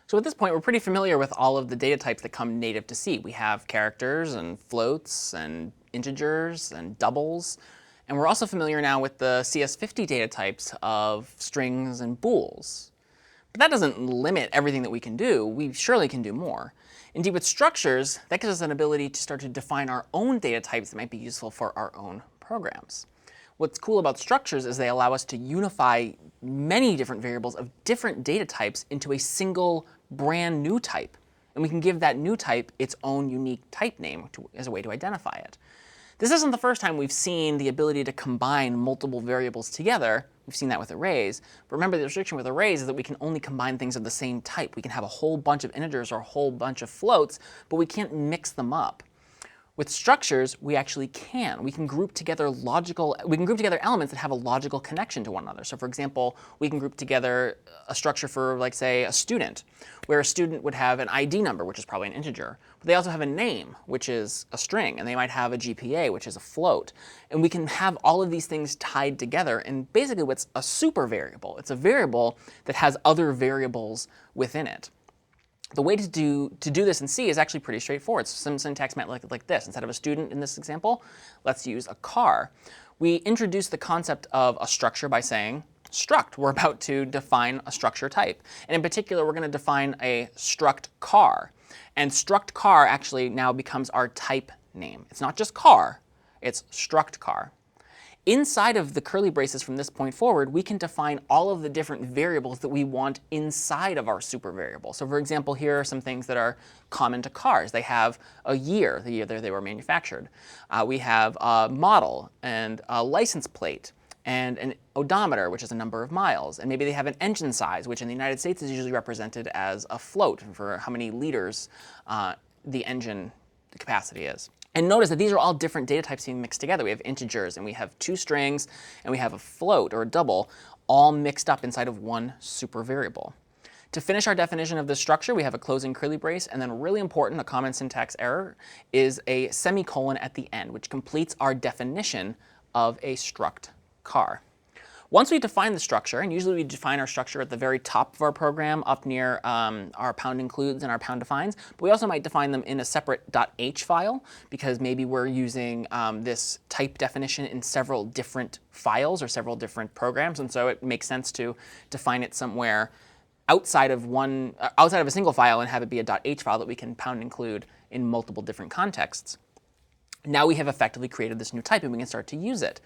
So at this point, we're pretty familiar with all of the data types that come native to C. We have characters and floats and integers and doubles. And we're also familiar now with the CS50 data types of strings and bools. But that doesn't limit everything that we can do. We surely can do more. Indeed, with structures, that gives us an ability to start to define our own data types that might be useful for our own programs. What's cool about structures is they allow us to unify many different variables of different data types into a single brand new type. And we can give that new type its own unique type name as a way to identify it. This isn't the first time we've seen the ability to combine multiple variables together. We've seen that with arrays. But remember, the restriction with arrays is that we can only combine things of the same type. We can have a whole bunch of integers or a whole bunch of floats, but we can't mix them up. With structures, we actually can. We can group together elements that have a logical connection to one another. So for example, we can group together a structure for, like, say, a student, where a student would have an ID number, which is probably an integer. But they also have a name, which is a string. And they might have a GPA, which is a float. And we can have all of these things tied together in basically what's a super variable. It's a variable that has other variables within it. The way to do this in C is actually pretty straightforward. So some syntax might look like this. Instead of a student in this example, let's use a car. We introduce the concept of a structure by saying struct. We're about to define a structure type. And in particular, we're going to define a struct car. And struct car actually now becomes our type name. It's not just car, it's struct car. Inside of the curly braces from this point forward, we can define all of the different variables that we want inside of our super variable. So for example, here are some things that are common to cars. They have a year, the year that they were manufactured. We have a model and a license plate and an odometer, which is a number of miles. And maybe they have an engine size, which in the United States is usually represented as a float for how many liters the engine capacity is. And notice that these are all different data types being mixed together. We have integers, and we have two strings, and we have a float or a double, all mixed up inside of one super variable. To finish our definition of this structure, we have a closing curly brace, and then really important, a common syntax error, is a semicolon at the end, which completes our definition of a struct car. Once we define the structure, and usually we define our structure at the very top of our program, up near our pound includes and our pound defines, but we also might define them in a separate .h file, because maybe we're using this type definition in several different files or several different programs, and so it makes sense to define it somewhere outside of a single file and have it be a .h file that we can pound include in multiple different contexts. Now we have effectively created this new type, and we can start to use it.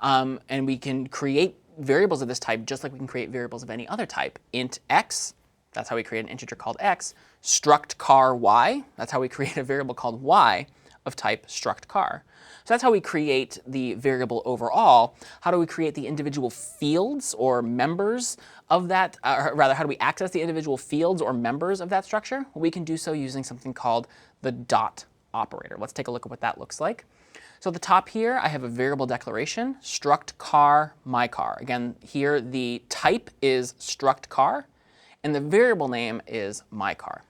And we can create variables of this type just like we can create variables of any other type. Int x, that's how we create an integer called x. Struct car y, that's how we create a variable called y of type struct car. So that's how we create the variable overall. How do we create the individual fields or members of that, or rather, how do we access the individual fields or members of that structure? Well, we can do so using something called the dot operator. Let's take a look at what that looks like. So at the top here, I have a variable declaration, struct car my car. Again, here the type is struct car, and the variable name is my car.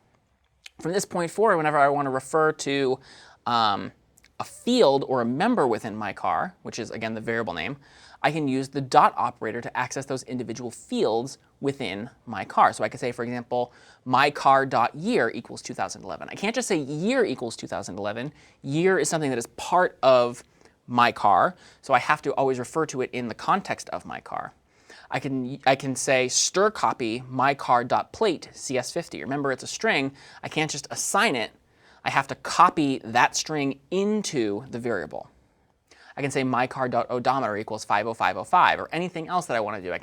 From this point forward, whenever I want to refer to a field or a member within my car, which is, again, the variable name, I can use the dot operator to access those individual fields within my car. So I could say, for example, mycar.year equals 2011. I can't just say year equals 2011. Year is something that is part of my car, so I have to always refer to it in the context of my car. I can say stir copy mycar.plate CS50. Remember, it's a string. I can't just assign it. I have to copy that string into the variable. I can say mycar.odometer equals 50505, or anything else that I want to do. I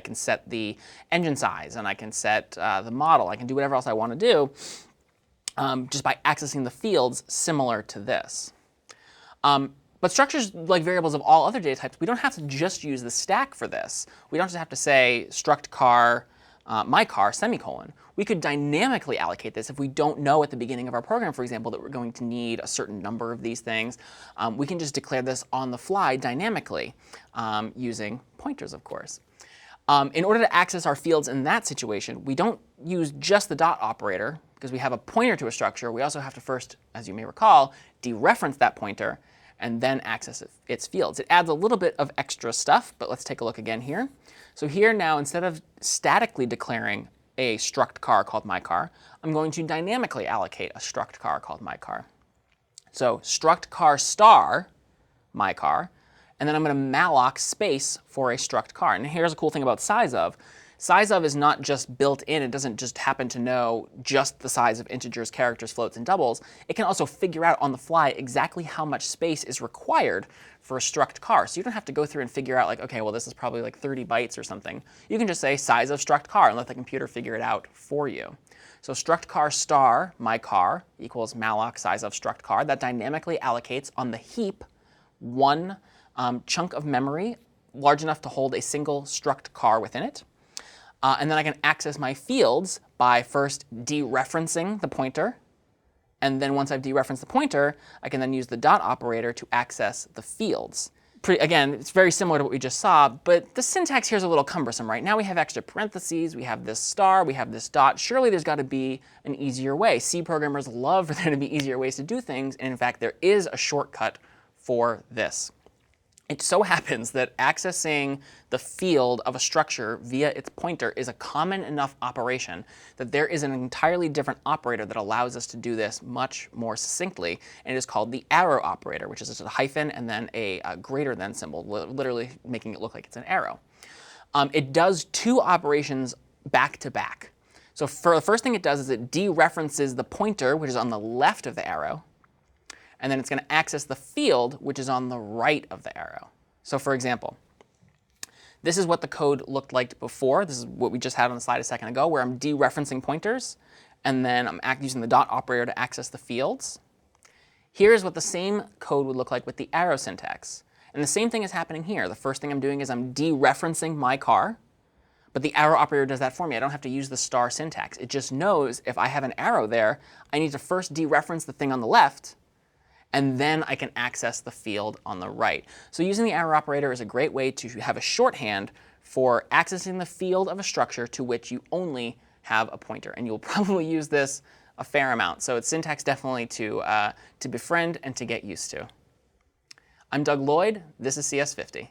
can set the engine size, and I can set the model. I can do whatever else I want to do just by accessing the fields similar to this. But structures, like variables of all other data types, we don't have to just use the stack for this. We don't just have to say struct car my car semicolon. We could dynamically allocate this if we don't know at the beginning of our program, for example, that we're going to need a certain number of these things. We can just declare this on the fly dynamically using pointers, of course. In order to access our fields in that situation, we don't use just the dot operator because we have a pointer to a structure. We also have to first, as you may recall, dereference that pointer and then access its fields. It adds a little bit of extra stuff, but let's take a look again here. So here now, instead of statically declaring a struct car called myCar, I'm going to dynamically allocate a struct car called myCar. So struct car star myCar, and then I'm going to malloc space for a struct car. And here's a cool thing about size of. Size of is not just built in. It doesn't just happen to know just the size of integers, characters, floats, and doubles. It can also figure out on the fly exactly how much space is required for a struct car. So you don't have to go through and figure out like, OK, well, this is probably like 30 bytes or something. You can just say size of struct car and let the computer figure it out for you. So struct car star myCar equals malloc size of struct car. That dynamically allocates on the heap one chunk of memory large enough to hold a single struct car within it. And then I can access my fields by first dereferencing the pointer. And then once I've dereferenced the pointer, I can then use the dot operator to access the fields. Again, it's very similar to what we just saw, but the syntax here is a little cumbersome, right? Now we have extra parentheses, we have this star, we have this dot. Surely there's got to be an easier way. C programmers love for there to be easier ways to do things, and in fact, there is a shortcut for this. It so happens that accessing the field of a structure via its pointer is a common enough operation that there is an entirely different operator that allows us to do this much more succinctly, and it is called the arrow operator, which is just a hyphen and then a greater than symbol, literally making it look like it's an arrow. It does two operations back to back. So for the first thing it does is it dereferences the pointer, which is on the left of the arrow, and then it's going to access the field, which is on the right of the arrow. So for example, this is what the code looked like before. This is what we just had on the slide a second ago, where I'm dereferencing pointers, and then I'm using the dot operator to access the fields. Here's what the same code would look like with the arrow syntax. And the same thing is happening here. The first thing I'm doing is I'm dereferencing myCar, but the arrow operator does that for me. I don't have to use the star syntax. It just knows if I have an arrow there, I need to first dereference the thing on the left, and then I can access the field on the right. So using the arrow operator is a great way to have a shorthand for accessing the field of a structure to which you only have a pointer. And you'll probably use this a fair amount. So it's syntax definitely to befriend and to get used to. I'm Doug Lloyd. This is CS50.